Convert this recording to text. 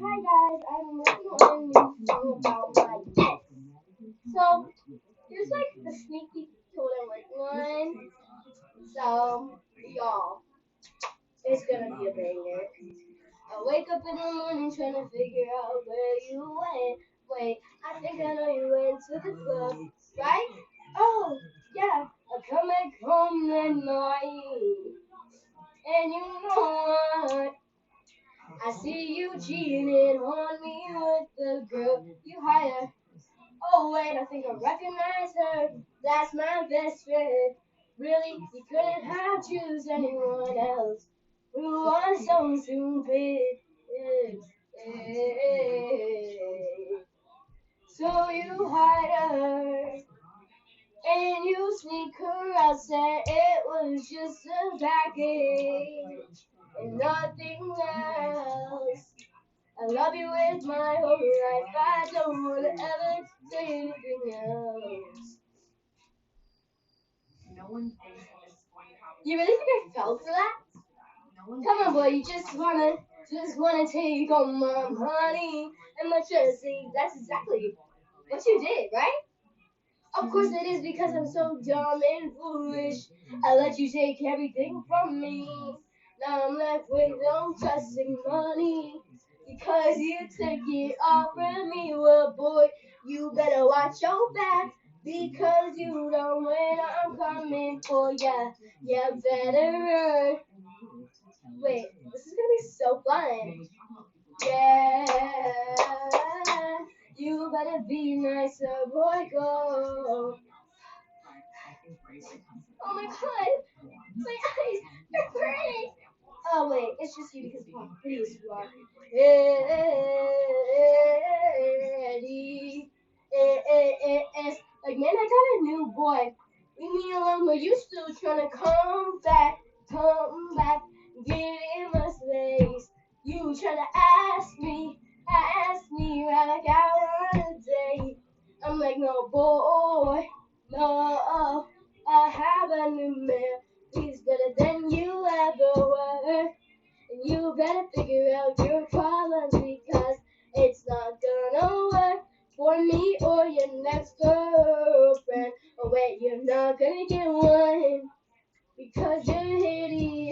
hi guys, I'm working on a new song about my ex. So, here's like the sneak peek to what I'm working on. So, y'all, it's gonna be a banger. I wake up in the morning trying to figure out where you went. Wait, I think I know you went to the club, right? Oh, yeah, I come back home that night. And you know what? I see you cheating on me with the girl you hired. Oh wait, I think I recognize her. That's my best friend. Really, you couldn't have choose anyone else. Who was so stupid. So you hide her and you sneak her out. Said it was just a package and nothing else. I love you with my whole life. I don't wanna ever say anything else. You really think I fell for that? Come on, boy. You just wanna take all my money and my jersey. That's exactly what you did, right? Of course it is because I'm so dumb and foolish. I let you take everything from me. Now I'm left with no trust and money. Because you took it all from me. Well, boy, you better watch your back. Because you know when I'm coming for ya. You better run. Wait, this is gonna be so fun. Yeah. You better be nicer, boy, go. Oh my god, my eyes, they're burning. Oh wait, it's just you because how please you are. Eddie, like man, I got a new boy. Leave me alone, but you still trying to come back, get in my space. You trying to ask me like I want a date. I'm like no boy, no. I have a new man. He's better than you ever were. And you better figure out your problems because it's not gonna work for me or your next girlfriend. Oh wait, you're not gonna get one because you're hideous.